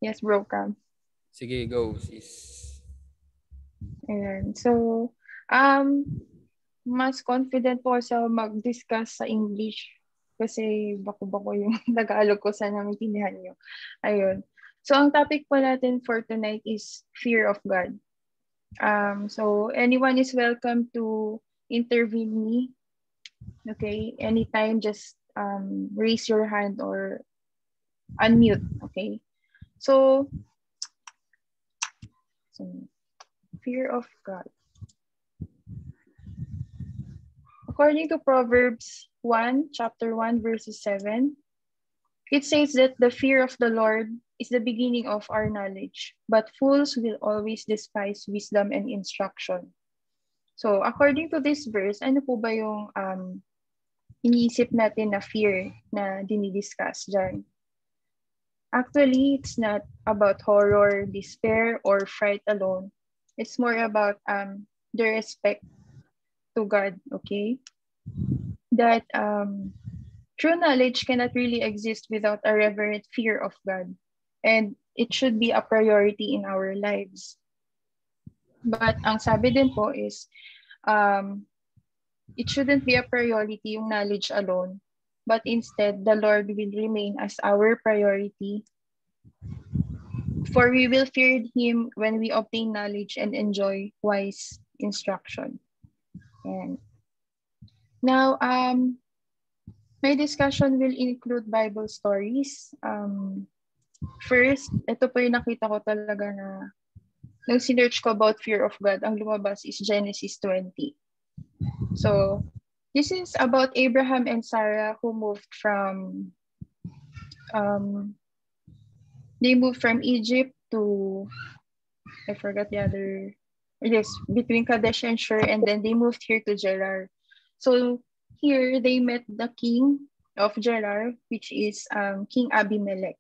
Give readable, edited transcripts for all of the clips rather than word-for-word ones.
Yes, bro, Cam. Sige, go, sis. Ayan. So, um, mas confident po sa mag-discuss sa English kasi bako-bako yung Tagalog ko, sana maintindihan nyo. Ayun. So, ang topic po natin for tonight is fear of God. So, anyone is welcome to intervene me. Okay? Anytime, just raise your hand or unmute. Okay? So, so fear of God. According to Proverbs 1, chapter 1, verses 7, it says that the fear of the Lord is the beginning of our knowledge, but fools will always despise wisdom and instruction. So, according to this verse, ano po ba yung iniisip natin na fear na dinidiscuss dyan? Actually, it's not about horror, despair, or fright alone. It's more about the respect to God, okay? That true knowledge cannot really exist without a reverent fear of God. And it should be a priority in our lives. But ang sabi din po is, it shouldn't be a priority yung knowledge alone, but instead, the Lord will remain as our priority. For we will fear Him when we obtain knowledge and enjoy wise instruction. And now, my discussion will include Bible stories. First, ito po yung nakita ko talaga na nung sinearch ko about fear of God, ang lumabas is Genesis 20. So, this is about Abraham and Sarah who moved from Egypt to, I forgot the other, yes, between Kadesh and Shur, and then they moved here to Gerar. So here they met the king of Gerar, which is King Abimelech.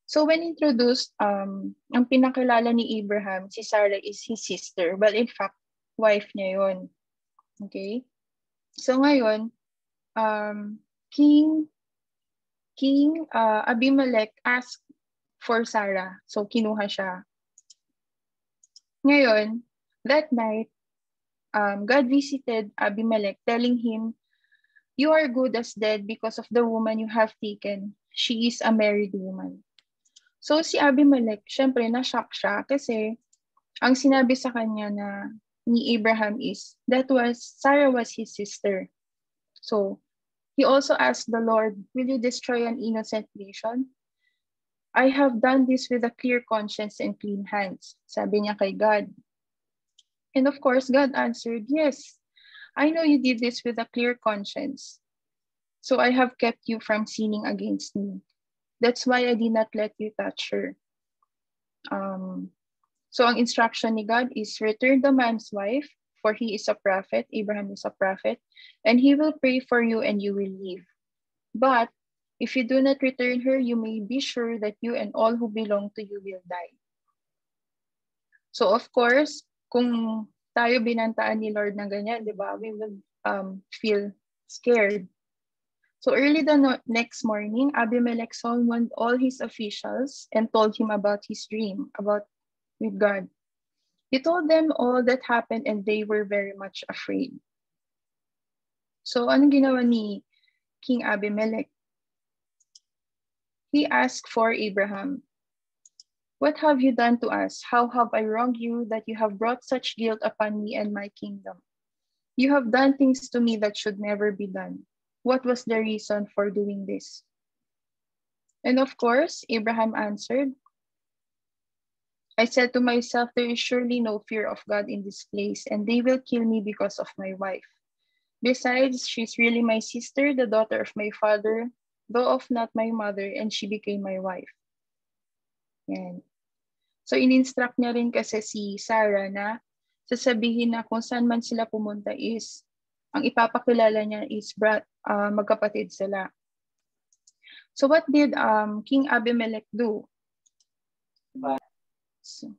So when introduced, ang pinakilala ni Abraham, si Sarah is his sister. Well, in fact, wife niya yun. Okay? So ngayon, King Abimelech asked for Sarah. So kinuha siya. Ngayon, that night, God visited Abimelech, telling him, "You are good as dead because of the woman you have taken. She is a married woman." So si Abimelech, syempre na-shock siya kasi ang sinabi sa kanya na ni Abraham is Sarah was his sister. So he also asked the Lord, "Will you destroy an innocent nation?" "I have done this with a clear conscience and clean hands," sabi niya kay God. And of course, God answered, "Yes, I know you did this with a clear conscience. So I have kept you from sinning against me. That's why I did not let you touch her." So ang instruction ni God is, return the man's wife, for he is a prophet, Abraham is a prophet, and he will pray for you and you will live. But if you do not return her, you may be sure that you and all who belong to you will die. So of course, kung tayo binantaan ni Lord ng ganyan, di ba, we will feel scared. So early the next morning, Abimelech summoned all his officials and told him about his dream with God. He told them all that happened and they were very much afraid. So anong ginawa ni King Abimelech? He asked for Abraham. "What have you done to us? How have I wronged you that you have brought such guilt upon me and my kingdom? You have done things to me that should never be done. What was the reason for doing this?" And of course, Abraham answered, "I said to myself, there is surely no fear of God in this place, and they will kill me because of my wife. Besides, she's really my sister, the daughter of my father, though of not my mother, and she became my wife." Yan. So, in-instruct niya rin kasi si Sarah na sasabihin na kung saan man sila pumunta is, ang ipapakilala niya is magkapatid sila. So, what did King Abimelech do? So,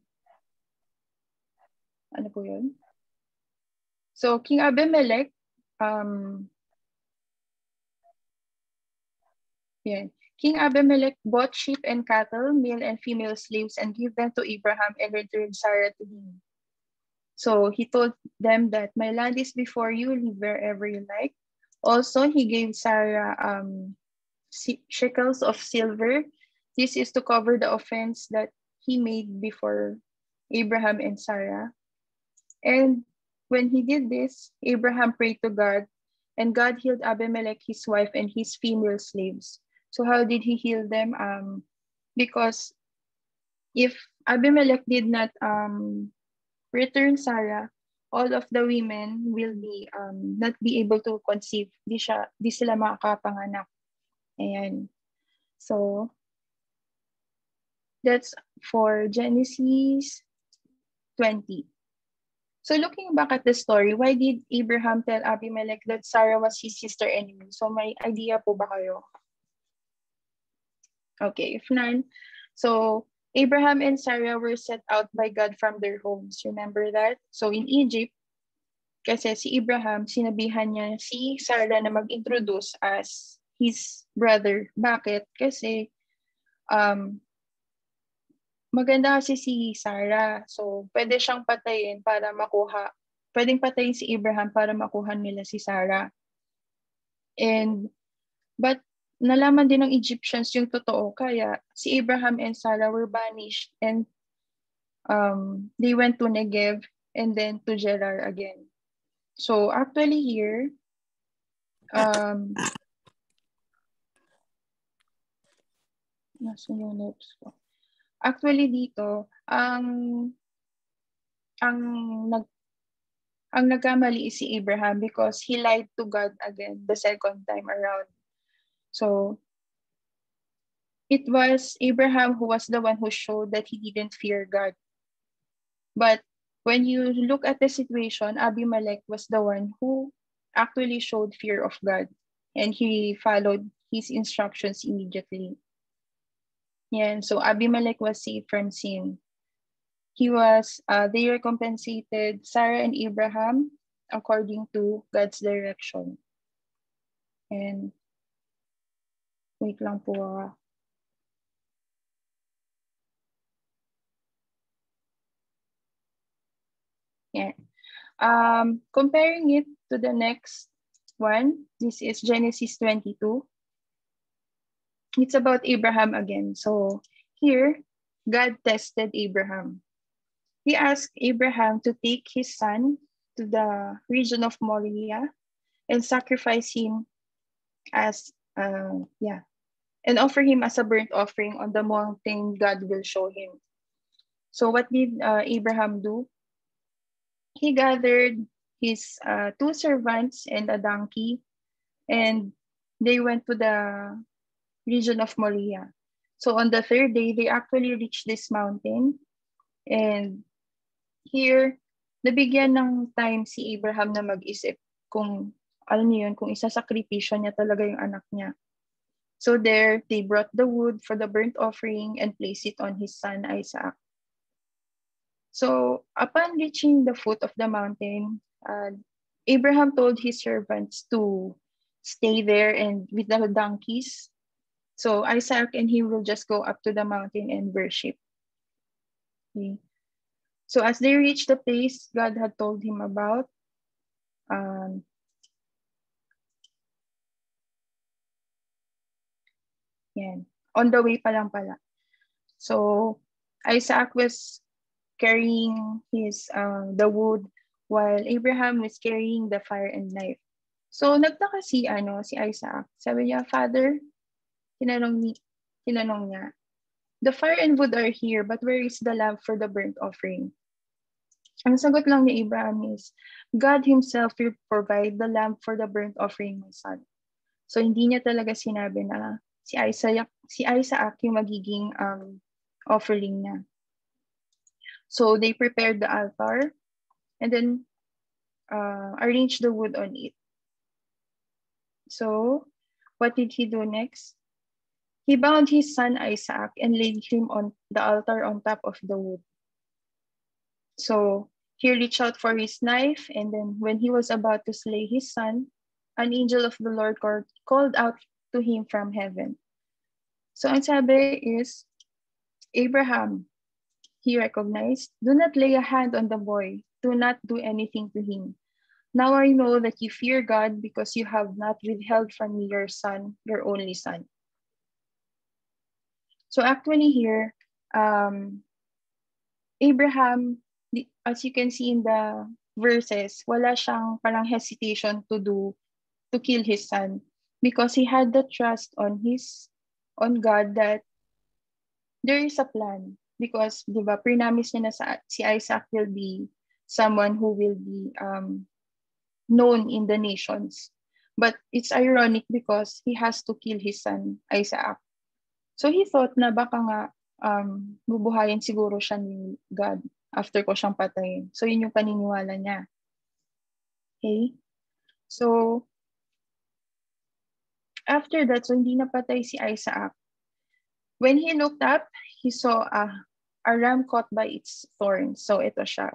ano po yun? So, King Abimelech, King Abimelech bought sheep and cattle, male and female slaves, and gave them to Abraham and returned Sarah to him. So he told them that my land is before you, live wherever you like. Also, he gave Sarah shekels of silver. This is to cover the offense that he made before Abraham and Sarah. And when he did this, Abraham prayed to God, and God healed Abimelech, his wife, and his female slaves. So how did he heal them? Because if Abimelech did not return Sarah, all of the women will be not be able to conceive. Di sila makakapanganak. Ayan. So that's for Genesis 20. So looking back at the story, why did Abraham tell Abimelech that Sarah was his sister anyway? So may idea po ba kayo? Okay, if none. So Abraham and Sarah were set out by God from their homes. Remember that? So in Egypt, kasi si Abraham, sinabihan niya si Sarah na mag-introduce as his brother. Bakit? Kasi maganda kasi si Sarah. So, pwede siyang patayin para makuha. Pwedeng patayin si Abraham para makuha nila si Sarah. But nalaman din ng Egyptians yung totoo. Kaya si Abraham and Sarah were banished and they went to Negev and then to Gerar again. So, actually here, nasa yung notes ko. Actually dito, ang nagkamali is si Abraham because he lied to God again the second time around. So it was Abraham who was the one who showed that he didn't fear God. But when you look at the situation, Abimelech was the one who actually showed fear of God and he followed his instructions immediately. Yeah, so Abimelech was saved from sin. They recompensated Sarah and Abraham according to God's direction. And wait lang po. Yeah. Comparing it to the next one, this is Genesis 22. It's about Abraham again. So here, God tested Abraham. He asked Abraham to take his son to the region of Moriah and sacrifice him as, and offer him as a burnt offering on the mountain God will show him. So what did Abraham do? He gathered his 2 servants and a donkey, and they went to the region of Moriah. So on the 3rd day, they actually reached this mountain. And here, nabigyan ng time si Abraham na mag-isip kung, alam niyo yun, kung isasakripisyo niya talaga yung anak niya. So there, they brought the wood for the burnt offering and placed it on his son Isaac. So upon reaching the foot of the mountain, Abraham told his servants to stay there and with the donkeys. So Isaac and he will just go up to the mountain and worship. Okay. So as they reached the place God had told him about, on the way pa lang pala. So Isaac was carrying the wood while Abraham was carrying the fire and knife. So nagtaka si Isaac. Sabi niya, Father, tinanong niya, the fire and wood are here, but where is the lamb for the burnt offering? Ang sagot lang ni Abraham is, God himself will provide the lamb for the burnt offering, my son. So hindi niya talaga sinabi na si Isaac yung magiging offering niya. So they prepared the altar and then arranged the wood on it. So what did he do next? He bound his son Isaac and laid him on the altar on top of the wood. So he reached out for his knife, and then when he was about to slay his son, an angel of the Lord called out to him from heaven. So ang sabi is, Abraham, he recognized, do not lay a hand on the boy. Do not do anything to him. Now I know that you fear God because you have not withheld from me your son, your only son. So actually here, Abraham, as you can see in the verses, wala siyang parang hesitation to kill his son because he had the trust on God that there is a plan. Because, di ba, pre-namis niya na si Isaac will be someone who will be known in the nations. But it's ironic because he has to kill his son, Isaac. So he thought na baka nga bubuhayin siguro siya ni God after ko siyang patayin. So yun yung paniniwala niya. Okay? So, after that, so hindi napatay si Isaac. When he looked up, he saw a ram caught by its thorns. So ito siya.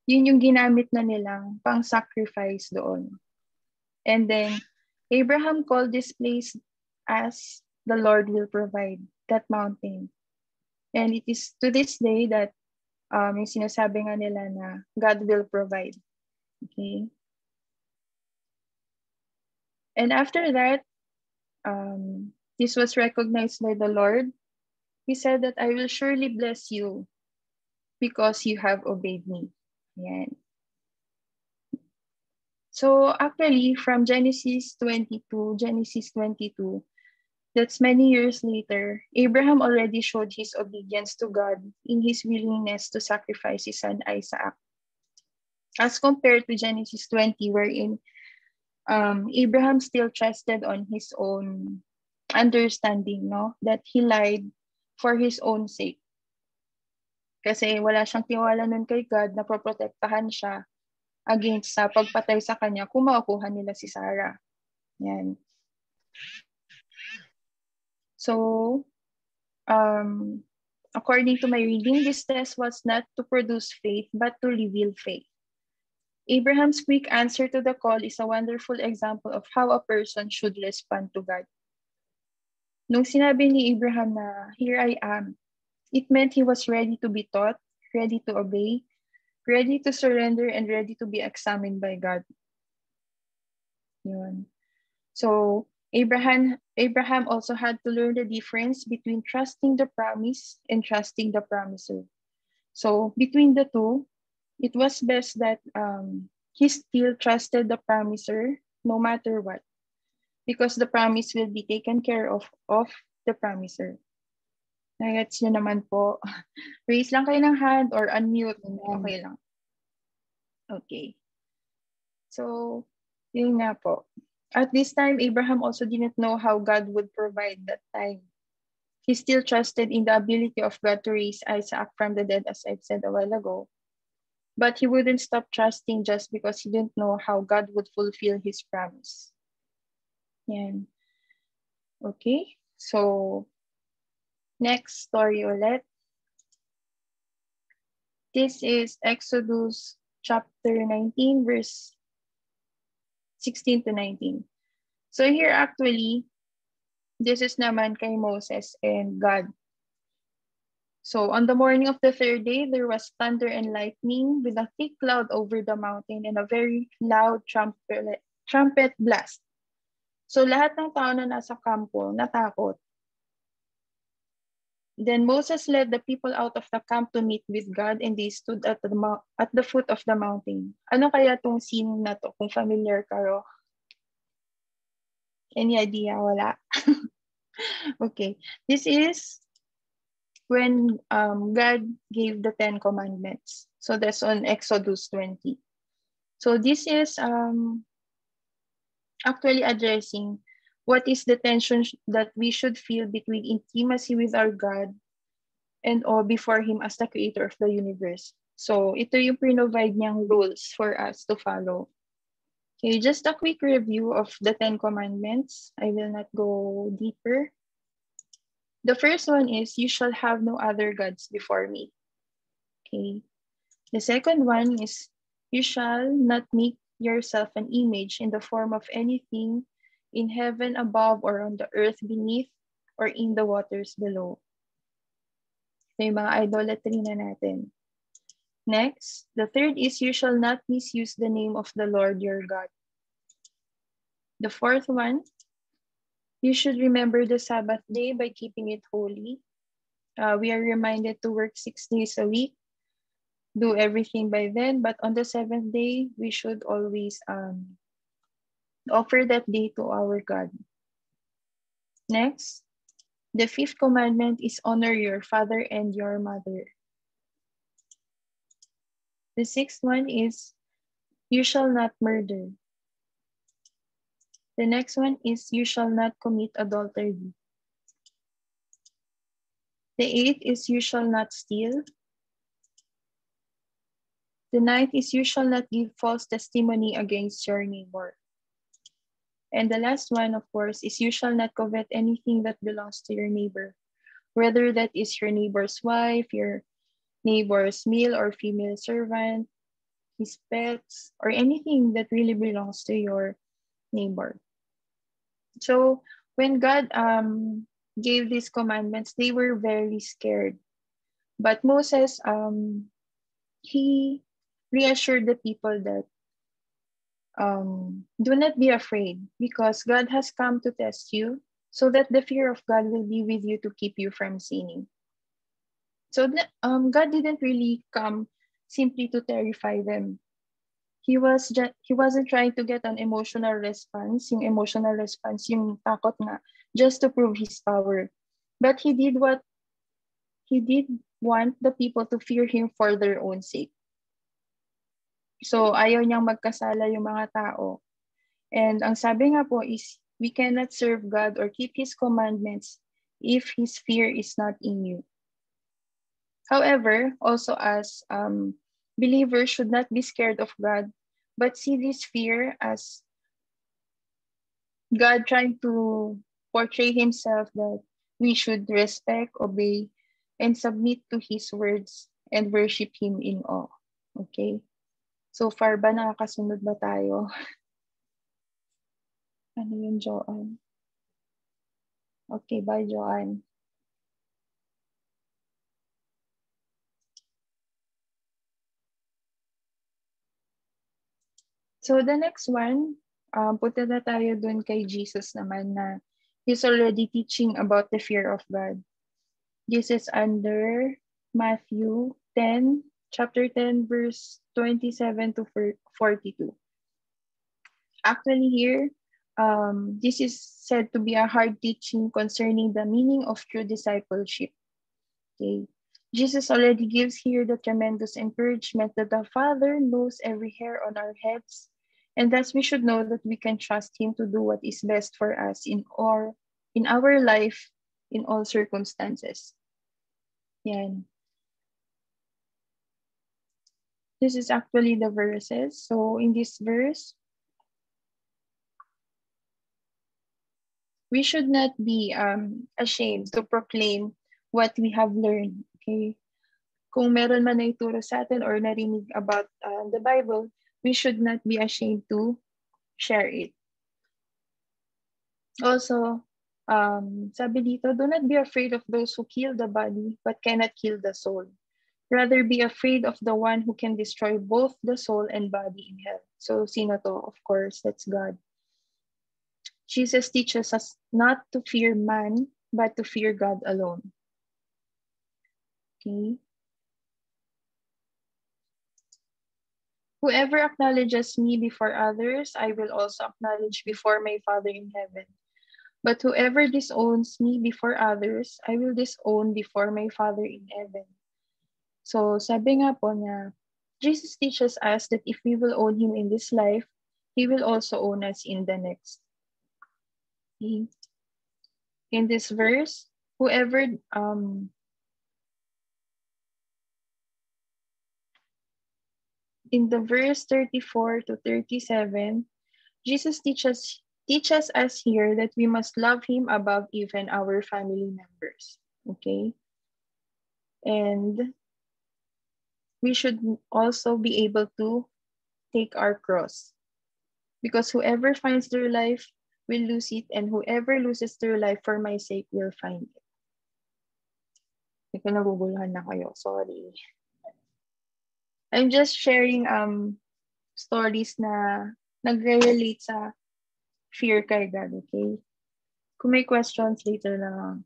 Yun yung ginamit na nilang pang-sacrifice doon. And then, Abraham called this place as the Lord will provide, that mountain. And it is to this day that yung sinasabi nga nila na God will provide. Okay? And after that, this was recognized by the Lord. He said that I will surely bless you because you have obeyed me. Yan. So actually, from Genesis 22, that's many years later, Abraham already showed his obedience to God in his willingness to sacrifice his son Isaac. As compared to Genesis 20, wherein Abraham still trusted on his own understanding, no? That he lied for his own sake. Kasi wala siyang tiwala nun kay God na proprotektahan siya against sa pagpatay sa kanya kung makukuha nila si Sarah. Yan. So, according to my reading, this test was not to produce faith, but to reveal faith. Abraham's quick answer to the call is a wonderful example of how a person should respond to God. Nung sinabi ni Abraham na, here I am, it meant he was ready to be taught, ready to obey, ready to surrender, and ready to be examined by God. Yun. So, Abraham also had to learn the difference between trusting the promise and trusting the promiser. So, between the two, it was best that he still trusted the promiser no matter what, because the promise will be taken care of the promiser. Nagets nyo naman po. Raise lang kayo ng hand or unmute. Okay lang. Okay. So, yun nga po. At this time, Abraham also didn't know how God would provide that time. He still trusted in the ability of God to raise Isaac from the dead, as I've said a while ago. But he wouldn't stop trusting just because he didn't know how God would fulfill his promise. Yan. Okay, so next story ulit. This is Exodus chapter 19, verse 16 to 19. So here actually, this is naman kay Moses and God. So on the morning of the third day, there was thunder and lightning with a thick cloud over the mountain and a very loud trumpet blast. So lahat ng tao na nasa kampo natakot. Then Moses led the people out of the camp to meet with God, and they stood at the foot of the mountain. Ano kaya tong scene na to? Kung familiar kayo? Any idea? Wala. Okay. This is when God gave the 10 commandments. So that's on Exodus 20. So this is actually addressing what is the tension that we should feel between intimacy with our God and awe before Him as the creator of the universe. So ito yung provide niyang rules for us to follow. Okay, just a quick review of the 10 commandments. I will not go deeper. The first one is, you shall have no other gods before me. Okay. The second one is, you shall not make yourself an image in the form of anything in heaven above or on the earth beneath or in the waters below. Ito yung mga idolatry na natin. Next, the third is you shall not misuse the name of the Lord your God. The fourth one, you should remember the Sabbath day by keeping it holy. We are reminded to work 6 days a week, do everything by then, but on the seventh day, we should always offer that day to our God. Next, the fifth commandment is honor your father and your mother. The sixth one is you shall not murder. The next one is you shall not commit adultery. The eighth is you shall not steal. The ninth is you shall not give false testimony against your neighbor. And the last one, of course, is you shall not covet anything that belongs to your neighbor, whether that is your neighbor's wife, your neighbor's male or female servant, his pets, or anything that really belongs to your neighbor. So when God gave these commandments, they were very scared. But Moses, he reassured the people that do not be afraid, because God has come to test you, so that the fear of God will be with you to keep you from sinning. So God didn't really come simply to terrify them. He wasn't trying to get an emotional response, yung takot nga, just to prove his power. But he did want the people to fear him for their own sake. So ayaw niyang magkasala yung mga tao. And ang sabi nga po is, we cannot serve God or keep his commandments if his fear is not in you. However, also as believers should not be scared of God, but see this fear as God trying to portray himself that we should respect, obey, and submit to his words and worship him in awe. Okay? So far ba nakakasunod ba tayo? Ano yun, Joanne? Okay, bye, Joanne. So the next one, punta na tayo dun kay Jesus naman na he's already teaching about the fear of God. This is under Matthew 10, chapter 10, verse 27 to 42. Actually here, this is said to be a hard teaching concerning the meaning of true discipleship. Okay. Jesus already gives here the tremendous encouragement that the Father knows every hair on our heads, and thus we should know that we can trust him to do what is best for us in our life, in all circumstances. Yan. This is actually the verses. So in this verse, we should not be ashamed to proclaim what we have learned. Okay? Kung meron man na ituro sa atin or narinig about the Bible, we should not be ashamed to share it. Also, sabi dito, do not be afraid of those who kill the body but cannot kill the soul. Rather be afraid of the one who can destroy both the soul and body in hell. So sino to? Of course, that's God. Jesus teaches us not to fear man, but to fear God alone. Okay. Whoever acknowledges me before others, I will also acknowledge before my Father in heaven. But whoever disowns me before others, I will disown before my Father in heaven. So sabi nga po na Jesus teaches us that if we will own him in this life, he will also own us in the next. Okay. In this verse, whoever in the verse 34 to 37, Jesus teaches us here that we must love him above even our family members. Okay? And we should also be able to take our cross. Because whoever finds their life will lose it, and whoever loses their life for my sake will find it. Hindi ko naguguluhan na kayo. Sorry. I'm just sharing stories na nagre-relate sa fear kay God, okay? Kung may questions, later na lang.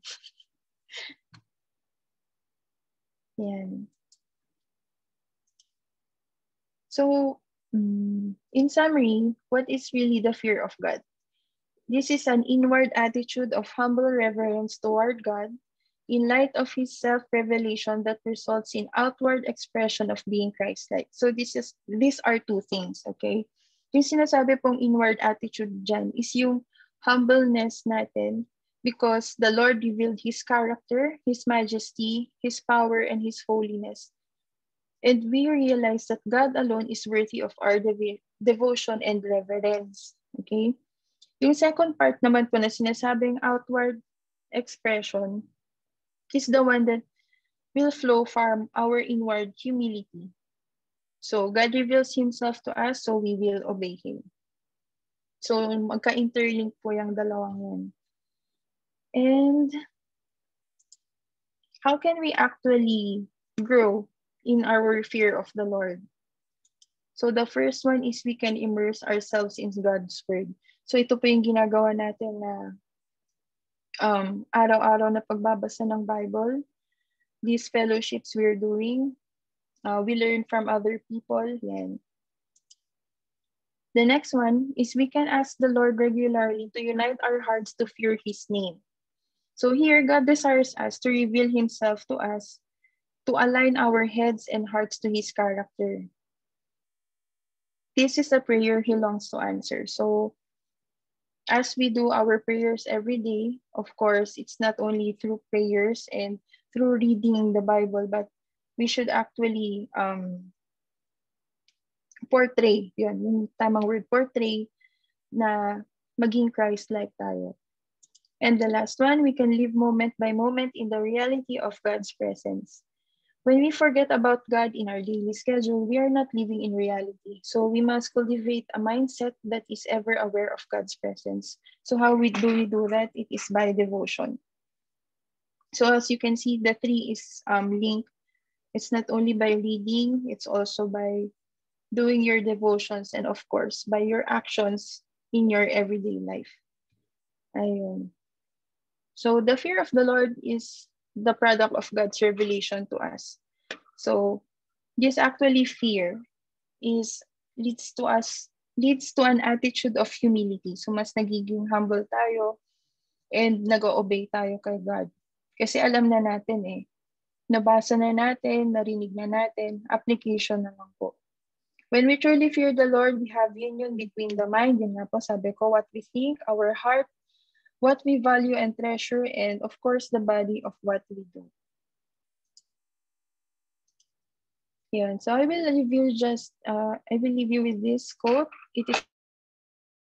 Yan. So, in summary, what is really the fear of God? This is an inward attitude of humble reverence toward God in light of His self-revelation that results in outward expression of being Christ-like. So these are two things, okay? Yung sinasabi pong inward attitude dyan is yung humbleness natin because the Lord revealed His character, His majesty, His power, and His holiness. And we realize that God alone is worthy of our devotion and reverence. Okay? Yung second part naman po na sinasabing outward expression is the one that will flow from our inward humility. So God reveals Himself to us, so we will obey Him. So magka-interlink po yung dalawang yan. And how can we actually grow in our fear of the Lord? So the first one is we can immerse ourselves in God's Word. So ito po yung ginagawa natin na araw-araw na pagbabasa ng Bible. These fellowships we're doing, we learn from other people. Yan. The next one is we can ask the Lord regularly to unite our hearts to fear His name. So here, God desires us to reveal Himself to us, to align our heads and hearts to His character. This is a prayer He longs to answer. So as we do our prayers every day, of course, it's not only through prayers and through reading the Bible, but we should actually portray, yun, yung tamang word, portray na maging Christ-like tayo. And the last one, we can live moment by moment in the reality of God's presence. When we forget about God in our daily schedule, we are not living in reality. So we must cultivate a mindset that is ever aware of God's presence. So how do we do that? It is by devotion. So as you can see, the three is linked. It's not only by reading, it's also by doing your devotions and of course, by your actions in your everyday life. Ayun. So the fear of the Lord is the product of God's revelation to us. So this actually fear leads to an attitude of humility. So mas nagiging humble tayo and nag-obey tayo kay God. Kasi alam na natin nabasa na natin, narinig na natin, application naman po. When we truly fear the Lord, we have union between the mind, yun nga po sabi ko, what we think, our heart, what we value and treasure, and of course, the body of what we do. Yeah, so I will leave you with this quote. It is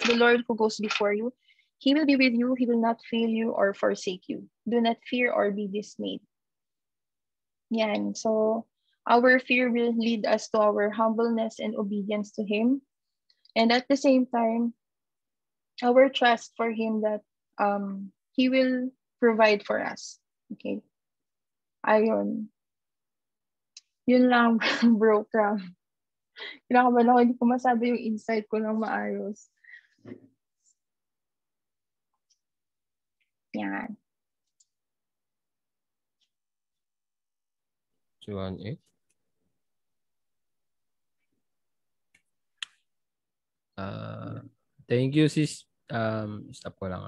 the Lord who goes before you. He will be with you. He will not fail you or forsake you. Do not fear or be dismayed. Yan. So our fear will lead us to our humbleness and obedience to Him. And at the same time, our trust for Him that He will provide for us. Okay. Ayun. Yun lang, bro, Cram. Kinakabahan ako, hindi ko masabi yung insight ko ng maayos. Yan. 218. Thank you, sis. Stop ko lang.